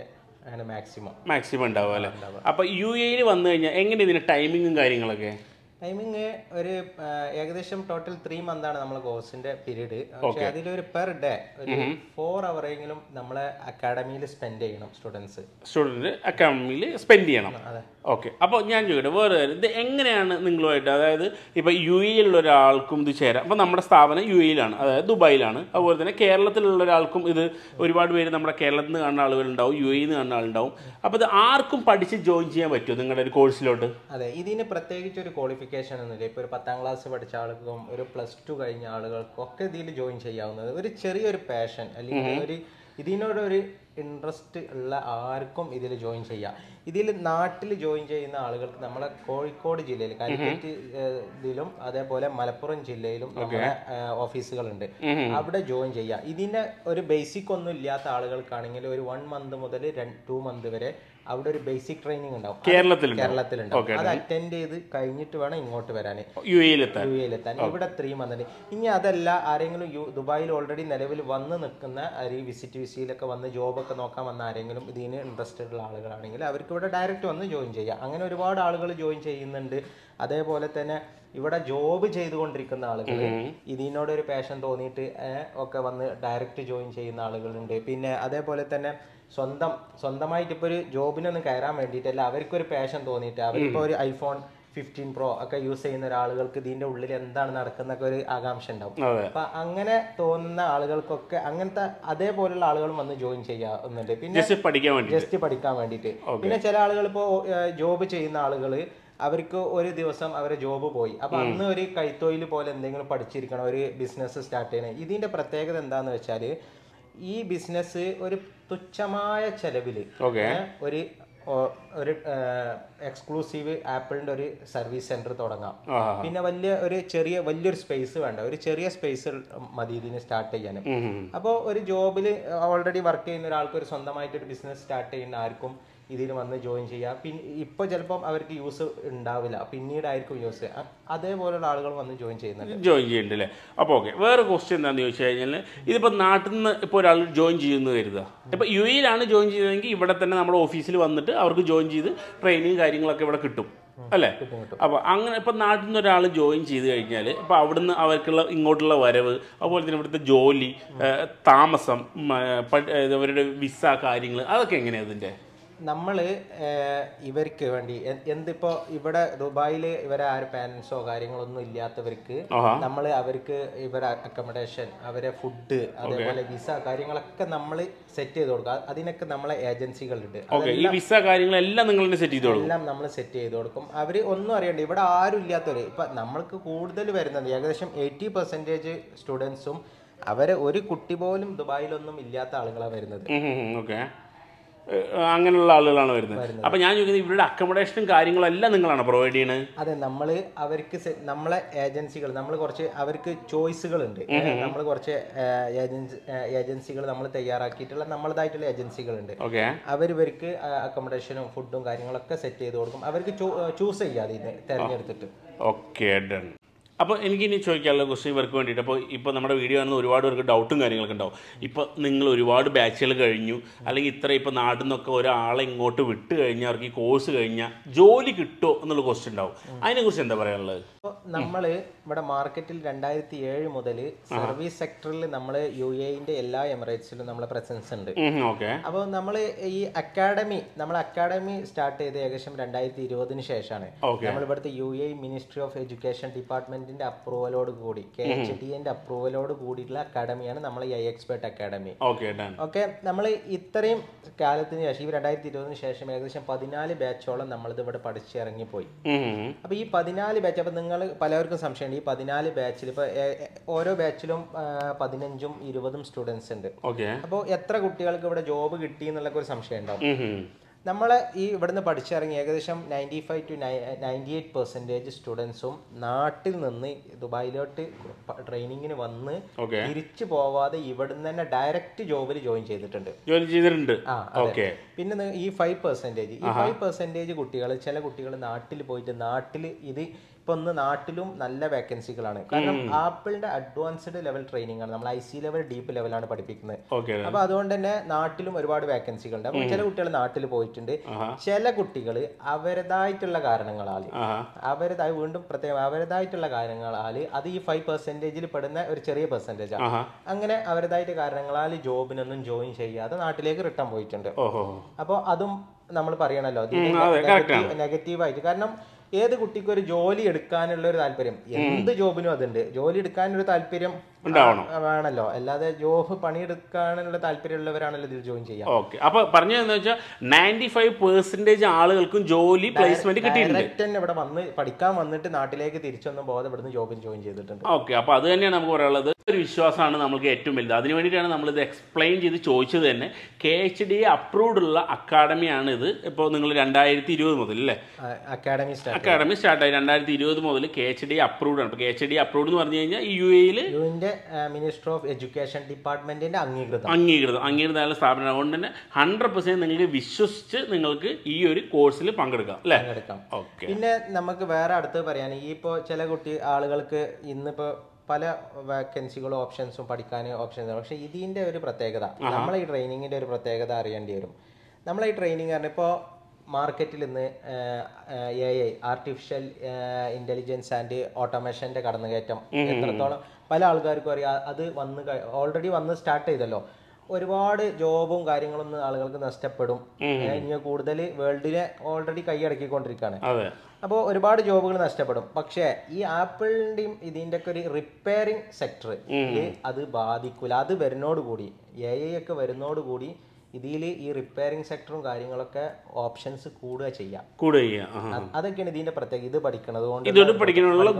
ആണ് മാക്സിമം ഉണ്ടാവും അല്ലേ? അപ്പോൾ UAE-ൽ വന്നു കഴിഞ്ഞാൽ എങ്ങനെ ഇതിന് ടൈമിങ്ങും കാര്യങ്ങളൊക്കെ? ടൈമിങ് ഒരു ഏകദേശം ടോട്ടൽ 3 മന്താണ് നമ്മളെ കോഴ്സിന്റെ പീരീഡ്. പക്ഷെ അതിലൊരു പെർ ഡേ ഒരു 4 അവറെങ്കിലും നമ്മളെ അക്കാഡമിയിൽ സ്പെൻഡ് ചെയ്യണം സ്റ്റുഡൻറ് അക്കാഡമിയിൽ സ്പെൻഡ് ചെയ്യണം. ഓക്കെ, അപ്പോൾ ഞാൻ ചോദിക്കട്ടെ വേറെ കാര്യം, ഇത് എങ്ങനെയാണ് നിങ്ങളുമായിട്ട്, അതായത് ഇപ്പോൾ UAE-ലുള്ള ഒരാൾക്കും ഇത് ചേരാം. അപ്പോൾ നമ്മുടെ സ്ഥാപനം UAE-ലാണ്, അതായത് ദുബായിലാണ്. അതുപോലെ തന്നെ കേരളത്തിലുള്ള ഒരാൾക്കും ഇത് ഒരുപാട് പേര് നമ്മുടെ കേരളത്തിൽ നിന്ന് കാണുന്ന ആളുകളുണ്ടാവും, UAE-ൽ നിന്ന് കാണുന്ന ആളുണ്ടാവും. അപ്പോൾ ഇത് ആർക്കും പഠിച്ച് ജോയിൻ ചെയ്യാൻ പറ്റുമോ നിങ്ങളുടെ ഒരു കോഴ്സിലോട്ട്? അതെ, ഇതിന് പ്രത്യേകിച്ച് ഒരു ക്വാളിഫിക്കേഷൻ ഒന്നുമില്ല. ഇപ്പോൾ ഒരു 10ാം ക്ലാസ് പഠിച്ച ആൾക്കും ഒരു +2 കഴിഞ്ഞ ആളുകൾക്കും ഒക്കെ ഇതിൽ ജോയിൻ ചെയ്യാവുന്നത്. ഒരു ചെറിയൊരു പാഷൻ അല്ലെങ്കിൽ ഇതിനോടൊരു ഇൻട്രസ്റ്റ് ഉള്ള ആർക്കും ഇതിൽ ജോയിൻ ചെയ്യാം. ഇതിൽ നാട്ടിൽ ജോയിൻ ചെയ്യുന്ന ആളുകൾക്ക് നമ്മളെ കോഴിക്കോട് ജില്ലയിൽ കാലിക്കറ്റ് ഇതിലും അതേപോലെ മലപ്പുറം ജില്ലയിലും നമ്മുടെ ഓഫീസുകളുണ്ട്. അവിടെ ജോയിൻ ചെയ്യാം. ഇതിന്റെ ഒരു ബേസിക് ഒന്നും ഇല്ലാത്ത ആളുകൾക്കാണെങ്കിൽ ഒരു 1 month മുതൽ 2 month വരെ അവിടെ ഒരു ബേസിക് ട്രെയിനിങ് ഉണ്ടാവും. കേരളത്തിലുണ്ടാവും. അത് അറ്റൻഡ് ചെയ്ത് കഴിഞ്ഞിട്ട് വേണം ഇങ്ങോട്ട് വരാൻ, യു എയിലെത്താൻ. ഇവിടെ 3 month. ഇനി അതല്ല, ആരെങ്കിലും ദുബായിൽ ഓൾറെഡി നിലവിൽ വന്ന് നിൽക്കുന്ന ഈ വിസിറ്റ് വിസയിലൊക്കെ വന്ന് ജോബൊക്കെ നോക്കാൻ വന്ന ആരെങ്കിലും ഇതിന് ഇൻട്രസ്റ്റഡ് ഉള്ള ആളുകളാണെങ്കിൽ അവർക്ക് ഇവിടെ ഡയറക്റ്റ് വന്ന് ജോയിൻ ചെയ്യാം. അങ്ങനെ ഒരുപാട് ആളുകൾ ജോയിൻ ചെയ്യുന്നുണ്ട്. അതേപോലെ തന്നെ ഇവിടെ ജോബ് ചെയ്തുകൊണ്ടിരിക്കുന്ന ആളുകൾ ഇതിനോടൊരു പാഷൻ തോന്നിയിട്ട് ഒക്കെ വന്ന് ഡയറക്റ്റ് ജോയിൻ ചെയ്യുന്ന ആളുകളുണ്ട്. പിന്നെ അതേപോലെ തന്നെ സ്വന്തമായിട്ട് ഇപ്പോൾ ഒരു ജോബിനൊന്നും കയറാൻ വേണ്ടിയിട്ടല്ല, അവർക്കൊരു പാഷൻ തോന്നിയിട്ട് അവരിപ്പോൾ ഒരു iPhone 15 Pro ഒക്കെ യൂസ് ചെയ്യുന്ന ഒരാളുകൾക്ക് ഇതിന്റെ ഉള്ളിൽ എന്താണ് നടക്കുന്നൊക്കെ ഒരു ആകാംക്ഷ ഉണ്ടാവും. അപ്പൊ അങ്ങനെ തോന്നുന്ന ആളുകൾക്കൊക്കെ അങ്ങനത്തെ അതേപോലുള്ള ആളുകളും വന്ന് ജോയിൻ ചെയ്യാറുണ്ട്. പിന്നെ ജസ്റ്റ് പഠിക്കാൻ വേണ്ടിയിട്ട്. പിന്നെ ചില ആളുകൾ ഇപ്പോൾ ജോബ് ചെയ്യുന്ന ആളുകൾ അവർക്ക് ഒരു ദിവസം അവരെ ജോബ് പോയി, അപ്പൊ അന്ന് ഒരു കൈത്തൊഴിൽ പോലെ എന്തെങ്കിലും പഠിച്ചിരിക്കണം, ഒരു ബിസിനസ് സ്റ്റാർട്ട് ചെയ്യണം. ഇതിന്റെ പ്രത്യേകത എന്താന്ന് വെച്ചാൽ ഈ ബിസിനസ് ഒരു തുച്ഛമായ ചെലവില് ഒരു എക്സ്ക്ലൂസീവ് ആപ്പിളിന്റെ ഒരു സർവീസ് സെന്റർ തുടങ്ങാം. പിന്നെ വലിയൊരു സ്പേസ് വേണ്ട, ഒരു ചെറിയ സ്പേസ് മതി ഇതിന് സ്റ്റാർട്ട് ചെയ്യാൻ. അപ്പോൾ ഒരു ജോബിൽ ഓൾറെഡി വർക്ക് ചെയ്യുന്ന ഒരാൾക്ക് ഒരു സ്വന്തമായിട്ടൊരു ബിസിനസ് സ്റ്റാർട്ട് ചെയ്യുന്ന ആർക്കും ഇതിൽ വന്ന് ജോയിൻ ചെയ്യാം. പിന്നെ ഇപ്പോൾ ചിലപ്പം അവർക്ക് യൂസ് ഉണ്ടാവില്ല, പിന്നീടായിരിക്കും യൂസ്. അതേപോലെയുള്ള ആളുകൾ വന്ന് ജോയിൻ ചെയ്യുന്നുണ്ട് അല്ലേ? അപ്പോൾ ഓക്കെ, വേറെ ക്വസ്റ്റ്യൻ എന്താണെന്ന് ചോദിച്ചു കഴിഞ്ഞാൽ ഇതിപ്പോൾ നാട്ടിൽ നിന്ന് ഇപ്പോൾ ഒരാൾ ജോയിൻ ചെയ്യുന്നു കരുതുക. ഇപ്പോൾ യു എയിലാണ് ജോയിൻ ചെയ്തതെങ്കിൽ ഇവിടെ തന്നെ നമ്മുടെ ഓഫീസിൽ വന്നിട്ട് അവർക്ക് ജോയിൻ ചെയ്ത് ട്രെയിനിങ് കാര്യങ്ങളൊക്കെ ഇവിടെ കിട്ടും അല്ലേ? അപ്പോൾ അങ്ങനെ ഇപ്പം നാട്ടിൽ നിന്ന് ഒരാൾ ജോയിൻ ചെയ്ത് കഴിഞ്ഞാൽ ഇപ്പോൾ അവിടുന്ന് അവർക്കുള്ള ഇങ്ങോട്ടുള്ള വരവ്, അതുപോലെ തന്നെ ഇവിടുത്തെ ജോലി, താമസം, അവരുടെ വിസ കാര്യങ്ങൾ, അതൊക്കെ എങ്ങനെയാണ് ഇതിൻ്റെ? നമ്മൾ ഇവർക്ക് വേണ്ടി എന്തിപ്പോൾ ഇവിടെ ദുബായിൽ ഇവരെ പാരൻസോ കാര്യങ്ങളൊന്നും ഇല്ലാത്തവർക്ക് നമ്മൾ അവർക്ക് ഇവരെ അക്കോമഡേഷൻ, അവരെ ഫുഡ്, അതേപോലെ വിസ കാര്യങ്ങളൊക്കെ നമ്മൾ സെറ്റ് ചെയ്ത് കൊടുക്കുക. അതിനൊക്കെ നമ്മളെ ഏജൻസികളുണ്ട്. എല്ലാം നമ്മൾ സെറ്റ് ചെയ്ത് കൊടുക്കും. അവർ ഒന്നും അറിയണ്ട. ഇവിടെ ആരും ഇല്ലാത്തവർ ഇപ്പം നമ്മൾക്ക് കൂടുതൽ വരുന്നത് ഏകദേശം 80% സ്റ്റുഡൻസും അവരെ ഒരു കുട്ടി പോലും ദുബായിലൊന്നും ഇല്ലാത്ത ആളുകളാണ് വരുന്നത്. അങ്ങനെയുള്ള ആളുകളാണ് വരുന്നത്. അപ്പൊ ഞാൻ ചോദിക്കുന്നത് ഇവരുടെ അക്കോമഡേഷനും കാര്യങ്ങളും എല്ലാം നിങ്ങളാണ് പ്രൊവൈഡ് ചെയ്യുന്നത്? അതെ, അവർക്ക് നമ്മളെ ഏജൻസികൾ, നമ്മൾ കുറച്ച് അവർക്ക് ചോയ്സുകൾ ഉണ്ട്. നമ്മൾ കുറച്ച് ഏജൻസികൾ നമ്മൾ തയ്യാറാക്കിയിട്ടുള്ള നമ്മളതായിട്ടുള്ള ഏജൻസികളുണ്ട്. അവർക്ക് അക്കോമഡേഷനും ഫുഡും കാര്യങ്ങളൊക്കെ സെറ്റ് ചെയ്ത് കൊടുക്കും. അവർക്ക് ചൂസ് ചെയ്യാതെ ഇത് തിരഞ്ഞെടുത്തിട്ട്. Okay, done. അപ്പോൾ എനിക്കിനി ചോദിക്കാനുള്ള ക്വസ്റ്റ്യൻ ഇവർക്ക് വേണ്ടിയിട്ട്, ഇപ്പോൾ നമ്മുടെ വീഡിയോ കാണുന്ന ഒരുപാട് പേർക്ക് ഡൗട്ടും കാര്യങ്ങളൊക്കെ ഉണ്ടാവും. ഇപ്പോൾ നിങ്ങൾ ഒരുപാട് ബാച്ചുകൾ കഴിഞ്ഞു, അല്ലെങ്കിൽ ഇത്ര ഇപ്പോൾ നാട്ടിൽ നിന്നൊക്കെ ഒരാളെ ഇങ്ങോട്ട് വിട്ട് കഴിഞ്ഞാൽ അവർക്ക് ഈ കോഴ്സ് കഴിഞ്ഞാൽ ജോലി കിട്ടുമോ എന്നുള്ള ക്വസ്റ്റ്യൻ ഉണ്ടാവും. അതിനെക്കുറിച്ച് എന്താ പറയാനുള്ളത്? ഇപ്പോൾ നമ്മൾ ഇവിടെ മാർക്കറ്റിൽ 2007 മുതൽ സർവീസ് സെക്ടറിൽ നമ്മൾ UAE എല്ലാ എമിറേറ്റ്സിലും നമ്മളെ പ്രസൻസ് ഉണ്ട്. അപ്പോൾ നമ്മൾ ഈ അക്കാഡമി സ്റ്റാർട്ട് ചെയ്ത് ഏകദേശം 2020 ശേഷമാണ്. നമ്മൾ ഇവിടുത്തെ UAE ministry of education department അപ്രൂവലോട് കൂടി KHDന്റെ അപ്രൂവലോട് കൂടിയിട്ടുള്ള അക്കാഡമിയാണ് നമ്മൾ ഈ iExpert അക്കാഡമി. ഓക്കെ, നമ്മൾ ഇത്രയും കാലത്തിന് ശേഷം ഈ 2020 ശേഷം ഏകദേശം 14 ബാച്ചോളം നമ്മളിത് ഇവിടെ പഠിച്ചിറങ്ങിപ്പോയി. അപ്പൊ ഈ 14 ബാച്ച്, അപ്പൊ നിങ്ങൾ പലവർക്കും സംശയമുണ്ട്, ഈ 14 ബാച്ചിൽ ഇപ്പൊ ഓരോ ബാച്ചിലും 15ഉം 20ഉം സ്റ്റുഡൻസ് ഉണ്ട്. അപ്പോൾ എത്ര കുട്ടികൾക്ക് ഇവിടെ ജോബ് കിട്ടി എന്നുള്ള ഒരു സംശയം ഉണ്ടാവും. നമ്മളെ ഈ ഇവിടുന്ന് പഠിച്ചിറങ്ങി ഏകദേശം 95 to 98% സ്റ്റുഡൻസും നാട്ടിൽ നിന്ന് ദുബായിലോട്ട് ട്രെയിനിങ്ങിന് വന്ന് തിരിച്ചു പോവാതെ ഇവിടുന്ന് തന്നെ ഡയറക്റ്റ് ജോബിൽ ജോയിൻ ചെയ്തിട്ടുണ്ട്. പിന്നെ ഈ 5% കുട്ടികൾ, ചില കുട്ടികൾ നാട്ടിൽ പോയിട്ട് ഇത് ഇപ്പൊ നാട്ടിലും നല്ല വേക്കൻസികളാണ്. കാരണം ആപ്പിളിന്റെ അഡ്വാൻസ്ഡ് ലെവൽ ട്രെയിനിങ് ആണ്, നമ്മൾ IC ലെവൽ ഡീപ്പ് ലെവലാണ് പഠിപ്പിക്കുന്നത്. അപ്പൊ അതുകൊണ്ട് തന്നെ നാട്ടിലും ഒരുപാട് വേക്കൻസികളുണ്ട്. അപ്പൊ ചില കുട്ടികൾ നാട്ടിൽ പോയിട്ടുണ്ട്. ചില കുട്ടികൾ അവരുടേതായിട്ടുള്ള കാരണങ്ങളാൽ അവരുടേതായിട്ടുള്ള കാരണങ്ങളാൽ അത് ഈ 5% പെടുന്ന ഒരു ചെറിയ പെർസെന്റേജാണ്. അങ്ങനെ അവരുടേതായിട്ട് കാരണങ്ങളാൽ ജോബിനൊന്നും ജോയിൻ ചെയ്യാതെ നാട്ടിലേക്ക് റിട്ടേൺ പോയിട്ടുണ്ട്. അപ്പോൾ അതും നമ്മൾ പറയണല്ലോ നെഗറ്റീവായിട്ട്. കാരണം ഏത് കുട്ടിക്കും ഒരു ജോലി എടുക്കാനുള്ള ഒരു താല്പര്യം, എന്ത് ജോബിനും അതുണ്ട്. ജോലി എടുക്കാനൊരു താല്പര്യം ഉണ്ടാവണം, വേണല്ലോ. അല്ലാതെ ജോബ് പണിയെടുക്കാനുള്ള താല്പര്യമുള്ളവരാണല്ലോ ഇതിൽ ജോയിൻ ചെയ്യാം. ഓക്കെ. അപ്പൊ പറഞ്ഞതെന്ന് വെച്ചാൽ 95% ആളുകൾക്കും ജോലി പ്ലേസ്മെന്റ് കിട്ടിയിട്ടുണ്ട്. ഡയറക്റ്റ് തന്നെ ഇവിടെ വന്ന് പഠിക്കാൻ വന്നിട്ട് നാട്ടിലേക്ക് തിരിച്ചൊന്നും പോകാതെ ഇവിടുന്ന് ജോബിന് ജോയിൻ ചെയ്തിട്ടുണ്ട്. ഓക്കെ. അപ്പൊ അത് തന്നെയാണ് നമുക്ക് പറയാനുള്ളത്. ഒരു വിശ്വാസമാണ് നമ്മൾക്ക് ഏറ്റവും വലുത്. അതിന് വേണ്ടിയിട്ടാണ് നമ്മളിത് എക്സ്പ്ലെയിൻ ചെയ്ത് ചോദിച്ചത് തന്നെ. KHDA അപ്രൂവ്ഡ് ഉള്ള അക്കാഡമിയാണ് ഇത്. ഇപ്പോൾ നിങ്ങൾ 2020 മുതൽ അല്ലേ അക്കാഡമി സ്റ്റാർട്ടായി. 2020 മുതൽ KHDA അപ്രൂവ്ഡ് ആണ്. ഇപ്പോൾ KHDA അപ്രൂവ്ഡ് എന്ന് പറഞ്ഞു കഴിഞ്ഞാൽ ഈ UAE മിനിസ്റ്റർ ഓഫ് എഡ്യൂക്കേഷൻ ഡിപ്പാർട്ട്മെന്റിന്റെ അംഗീകൃതമായ സ്ഥാപനം. അതുകൊണ്ട് തന്നെ 100% നിങ്ങൾക്ക് വിശ്വസിച്ച് നിങ്ങൾക്ക് ഈ ഒരു കോഴ്സിൽ പങ്കെടുക്കാം അല്ലേ? ഓക്കെ. പിന്നെ നമുക്ക് വേറെ അടുത്ത് പറയാൻ, ഈ ഇപ്പോൾ ചില ആളുകൾക്ക് ഇന്നിപ്പോൾ പല വാക്കൻസികളും ഓപ്ഷൻസും പഠിക്കാൻ ഓപ്ഷൻസ്, പക്ഷേ ഇതിൻ്റെ ഒരു പ്രത്യേകത, നമ്മളെ ഈ ട്രെയിനിങ്ങിൻ്റെ ഒരു പ്രത്യേകത അറിയേണ്ടി വരും. നമ്മളെ ഈ ട്രെയിനിങ് പറഞ്ഞാൽ ഇപ്പോൾ മാർക്കറ്റിൽ ഇന്ന് AI ആർട്ടിഫിഷ്യൽ ഇൻ്റലിജൻസ് ആൻഡ് ഓട്ടോമേഷൻ്റെ കടന്നുകയറ്റം എത്രത്തോളം പല ആൾക്കാർക്കും അറിയാം. അത് ഓൾറെഡി വന്ന് സ്റ്റാർട്ട് ചെയ്തല്ലോ. ഒരുപാട് ജോബും കാര്യങ്ങളൊന്നും ആളുകൾക്ക് നഷ്ടപ്പെടും. ഇനി കൂടുതൽ വേൾഡിനെ ഓൾറെഡി കൈയടക്കിക്കൊണ്ടിരിക്കുകയാണ്. അപ്പോൾ ഒരുപാട് ജോബുകൾ നഷ്ടപ്പെടും. പക്ഷേ ഈ ആപ്പിളിൻ്റെയും ഇതിൻ്റെ ഒക്കെ ഒരു റിപ്പയറിംഗ് സെക്ടർ അത് ബാധിക്കില്ല. അത് വരുന്നോടുകൂടി AI ഒക്കെ വരുന്നോടുകൂടി ഇതിൽ ഈ റിപ്പയറിംഗ് സെക്ടറും കാര്യങ്ങളൊക്കെ ഓപ്ഷൻസ് കൂടുക ചെയ്യാം. അതൊക്കെയാണ് ഇതിന്റെ പ്രത്യേകത. ഇത് പഠിക്കുന്നത് കൊണ്ട് പഠിക്കാനുള്ള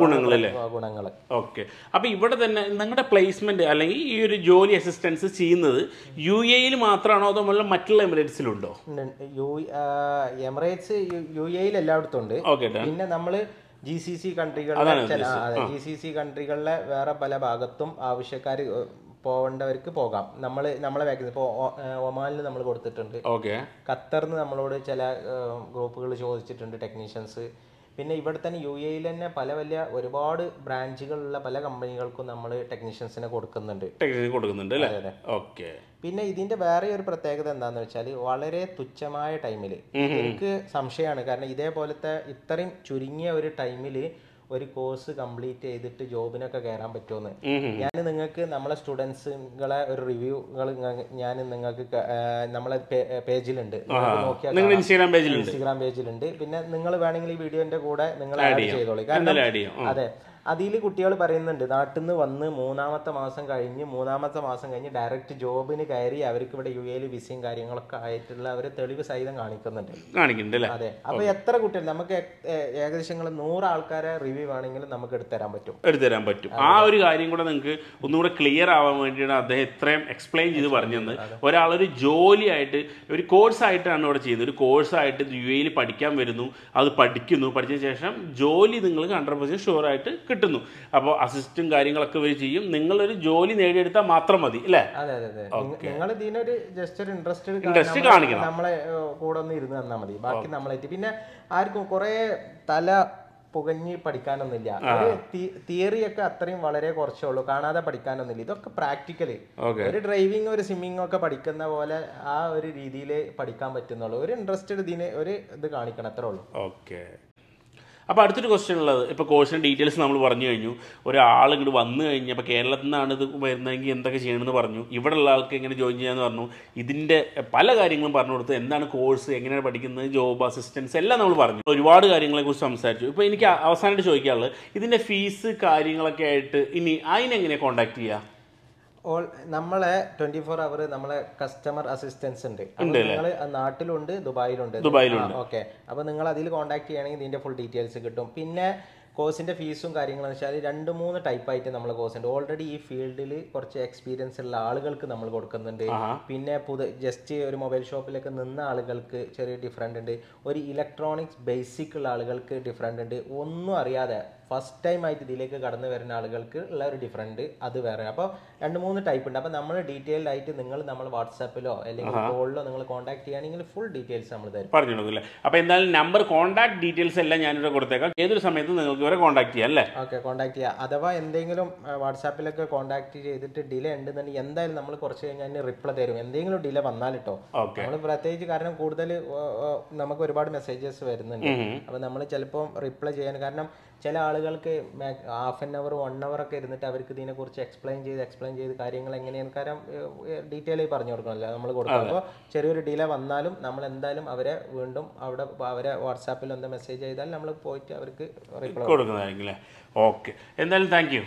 ഗുണങ്ങൾ. ഓക്കെ. അപ്പൊ ഇവിടെ തന്നെ നിങ്ങളുടെ പ്ലേസ്മെന്റ് അല്ലെങ്കിൽ ഈ ഒരു ജോലി അസിസ്റ്റൻസ് ചെയ്യുന്നത് UAE മാത്രമാണോ അതോ മറ്റുള്ള എമിറേറ്റ്സിലുണ്ടോ? എമിറേറ്റ്സ് UAE എല്ലായിടത്തും ഉണ്ട്. പിന്നെ നമ്മള് GCC കൺട്രികളിലെ വേറെ പല ഭാഗത്തും ആവശ്യക്കാർ പോകേണ്ടവർക്ക് പോകാം. നമ്മളെ വാക്കൻസി ഇപ്പോൾ ഒമാനിൽ നമ്മൾ കൊടുത്തിട്ടുണ്ട്. ഖത്തറിന് നമ്മളോട് ചില ഗ്രൂപ്പുകൾ ചോദിച്ചിട്ടുണ്ട് ടെക്നീഷ്യൻസ്. പിന്നെ ഇവിടെ തന്നെ UAE തന്നെ വലിയ ഒരുപാട് ബ്രാഞ്ചുകളുള്ള പല കമ്പനികൾക്കും നമ്മൾ ടെക്നീഷ്യൻസിനെ കൊടുക്കുന്നുണ്ട്. പിന്നെ ഇതിന്റെ വേറെ ഒരു പ്രത്യേകത എന്താണെന്ന് വെച്ചാൽ വളരെ തുച്ഛമായ ടൈമിൽ, എനിക്ക് സംശയമാണ്, കാരണം ഇതേപോലത്തെ ഇത്രയും ചുരുങ്ങിയ ഒരു ടൈമിൽ ഒരു കോഴ്സ് കംപ്ലീറ്റ് ചെയ്തിട്ട് ജോബിനൊക്കെ കയറാൻ പറ്റുമെന്ന്. ഞാൻ നിങ്ങൾക്ക് നമ്മളെ സ്റ്റുഡൻസുകളെ ഒരു റിവ്യൂകൾ ഞാൻ നിങ്ങൾക്ക് നമ്മളെ പേജിലുണ്ട്, ഇൻസ്റ്റാഗ്രാം പേജിലുണ്ട്. പിന്നെ നിങ്ങൾ വേണമെങ്കിൽ ഈ വീഡിയോന്റെ കൂടെ നിങ്ങൾ ആഡ് ചെയ്തോളൂ. കാരണം അതെ, അതിൽ കുട്ടികൾ പറയുന്നുണ്ട് നാട്ടിൽ നിന്ന് വന്ന് മൂന്നാമത്തെ മാസം കഴിഞ്ഞ് ഡയറക്റ്റ് ജോബിന് കയറി അവർക്ക് ഇവിടെ UAE വിസയും കാര്യങ്ങളൊക്കെ ആയിട്ടുള്ള അവർ തെളിവ് സഹിതം കാണിക്കുന്നുണ്ട്. അതെ. അപ്പൊ എത്ര കുട്ടികൾ നമുക്ക് ഏകദേശം 100 ആൾക്കാരെ റിവ്യൂ ആണെങ്കിലും നമുക്ക് എടുത്തുതരാൻ പറ്റും. ആ ഒരു കാര്യം കൂടെ നിങ്ങൾക്ക് ഒന്നുകൂടെ ക്ലിയർ ആവാൻ വേണ്ടിയാണ് അദ്ദേഹം ഇത്രയും എക്സ്പ്ലെയിൻ ചെയ്ത് പറഞ്ഞത്. ഒരാളൊരു ജോലിയായിട്ട് ഒരു കോഴ്സായിട്ടാണ് ഇവിടെ ചെയ്യുന്നത്. ഒരു കോഴ്സായിട്ട് UAE പഠിക്കാൻ വരുന്നു, അത് പഠിച്ച ശേഷം ജോലി നിങ്ങൾക്ക് 100% ഷുവറായിട്ട് കിട്ടുന്നു. അപ്പോൾ അസിസ്റ്റും കാര്യങ്ങളൊക്കെ ഇവർ ചെയ്യും. നിങ്ങളൊരു ജോലി നേടിയെടുത്താൽ മാത്രം മതി അല്ലേ? നിങ്ങൾ ഇതിനൊരു ജസ്റ്റ് ഒരു ഇൻട്രസ്റ്റ് കാണിക്കണം. നമ്മളെ കൂടെ ഒന്ന് ഇരുന്ന് തന്നാൽ മതി. ബാക്കി നമ്മളായിട്ട് പിന്നെ ആർക്കും കുറെ തല പുകഞ്ഞ് പഠിക്കാനൊന്നുമില്ല. തിയറി ഒക്കെ അത്രയും വളരെ കുറച്ചേ ഉള്ളൂ, കാണാതെ പഠിക്കാനൊന്നുമില്ല. ഇതൊക്കെ പ്രാക്ടിക്കല്. ഒരു ഡ്രൈവിംഗ് ഒരു സ്വിമ്മിംഗ് ഒക്കെ പഠിക്കുന്ന പോലെ ആ ഒരു രീതിയിൽ പഠിക്കാൻ പറ്റുന്നുള്ളൂ. ഒരു ഇൻട്രസ്റ്റഡ് ഇതിന് ഒരു ഇത് കാണിക്കണം, അത്രേ ഉള്ളൂ. ഓക്കെ. അപ്പോൾ അടുത്തൊരു ക്വസ്റ്റ്യൻ ഉള്ളത്, ഇപ്പോൾ കോഴ്സിൻ്റെ ഡീറ്റെയിൽസ് നമ്മൾ പറഞ്ഞു കഴിഞ്ഞു. ഒരാൾ ഇങ്ങോട്ട് വന്നു കഴിഞ്ഞാൽ ഇപ്പോൾ കേരളത്തിൽ നിന്നാണ് ഇത് വരുന്നതെങ്കിൽ എന്തൊക്കെ ചെയ്യണമെന്ന് പറഞ്ഞു, ഇവിടെ ഉള്ള ആൾക്ക് എങ്ങനെ ജോയിൻ ചെയ്യാമെന്ന് പറഞ്ഞു, ഇതിൻ്റെ പല കാര്യങ്ങളും പറഞ്ഞു കൊടുത്ത് എന്താണ് കോഴ്സ്, എങ്ങനെയാണ് പഠിക്കുന്നത്, ജോബ് അസിസ്റ്റൻസ് എല്ലാം നമ്മൾ പറഞ്ഞു. ഒരുപാട് കാര്യങ്ങളെക്കുറിച്ച് സംസാരിച്ചു. ഇപ്പോൾ എനിക്ക് അവസാനമായിട്ട് ചോദിക്കാനുള്ളത്, ഇതിൻ്റെ ഫീസ് കാര്യങ്ങളൊക്കെ ആയിട്ട് ഇനി അതിനെങ്ങനെ കോൺടാക്ട് ചെയ്യുക? നമ്മളെ 24 hour നമ്മളെ കസ്റ്റമർ അസിസ്റ്റൻസ് ഉണ്ട്. നിങ്ങൾ നാട്ടിലുണ്ട്, ദുബായിലുണ്ട്. ഓക്കെ. അപ്പോൾ നിങ്ങൾ അതിൽ കോൺടാക്ട് ചെയ്യുകയാണെങ്കിൽ ഇതിന്റെ ഫുൾ ഡീറ്റെയിൽസ് കിട്ടും. പിന്നെ കോഴ്സിന്റെ ഫീസും കാര്യങ്ങളെന്ന് വെച്ചാൽ 2-3 ടൈപ്പായിട്ട് നമ്മൾ കോഴ്സ് ഉണ്ട്. ഓൾറെഡി ഈ ഫീൽഡിൽ കുറച്ച് എക്സ്പീരിയൻസ് ഉള്ള ആളുകൾക്ക് നമ്മൾ കൊടുക്കുന്നുണ്ട്. പിന്നെ ജസ്റ്റ് ഒരു മൊബൈൽ ഷോപ്പിലൊക്കെ നിന്ന ആളുകൾക്ക് ചെറിയ ഡിഫറൻറ്റ് ഉണ്ട്. ഒരു ഇലക്ട്രോണിക്സ് ബേസിക് ഉള്ള ആളുകൾക്ക് ഡിഫറൻറ്റ് ഉണ്ട്. ഒന്നും അറിയാതെ ഫസ്റ്റ് ടൈം ആയിട്ട് ഇതിലേക്ക് കടന്നു വരുന്ന ആളുകൾക്ക് ഉള്ള ഒരു ഡിഫറൻറ്റ് അത് വേറെ. അപ്പോൾ 2-3 ടൈപ്പ് ഉണ്ട്. അപ്പോൾ നമ്മൾ ഡീറ്റെയിൽഡ് ആയിട്ട് നമ്മൾ വാട്സാപ്പിലോ അല്ലെങ്കിൽ കോളിലോ നിങ്ങൾ കോൺടാക്ട് ചെയ്യുകയാണെങ്കിൽ ഫുൾ ഡീറ്റെയിൽസ് നമ്മൾ തരും, പറഞ്ഞു കൊടുക്കില്ല. അപ്പോൾ എന്തായാലും നമ്പർ, കോൺടാക്ട് ഡീറ്റെയിൽസ് എല്ലാം ഞാനിവിടെ കൊടുത്തേക്കാം. ഏതൊരു സമയത്തും നിങ്ങൾക്ക് ഇവരെ കോൺടാക്ട് ചെയ്യാം അല്ലേ? ഓക്കെ, കോൺടാക്ട് ചെയ്യാം. അഥവാ എന്തെങ്കിലും വാട്സാപ്പിലൊക്കെ കോൺടാക്ട് ചെയ്തിട്ട് ഡിലേ ഉണ്ടെന്നുണ്ടെങ്കിൽ എന്തായാലും നമ്മൾ കുറച്ച് കഴിഞ്ഞാൽ റിപ്ലൈ തരും. എന്തെങ്കിലും ഡിലേ വന്നാലിട്ടോ നമ്മൾ പ്രത്യേകിച്ച്, കാരണം കൂടുതൽ നമുക്ക് ഒരുപാട് മെസ്സേജസ് വരുന്നുണ്ട്. അപ്പോൾ നമ്മൾ ചിലപ്പോൾ റിപ്ലൈ ചെയ്യാൻ, കാരണം ചില ആളുകൾക്ക് ഹാഫ് ആൻ അവർ 1 hour ഒക്കെ ഇരുന്നിട്ട് അവർക്ക് ഇതിനെക്കുറിച്ച് എക്സ്പ്ലെയിൻ ചെയ്ത് കാര്യങ്ങൾ എങ്ങനെയാണ്, കാരണം ഡീറ്റെയിൽ ആയി പറഞ്ഞു കൊടുക്കണമല്ലോ നമ്മൾ കൊടുക്കും. അപ്പോൾ ചെറിയൊരു ഡിലേ വന്നാലും നമ്മൾ എന്തായാലും അവരെ വീണ്ടും അവരെ വാട്സാപ്പിൽ എന്താ മെസ്സേജ് ചെയ്താൽ നമ്മൾ പോയിട്ട് അവർക്ക് റിപ്ലൈ കൊടുക്കുന്നതായിരിക്കും. ഓക്കെ, എന്തായാലും താങ്ക് യു.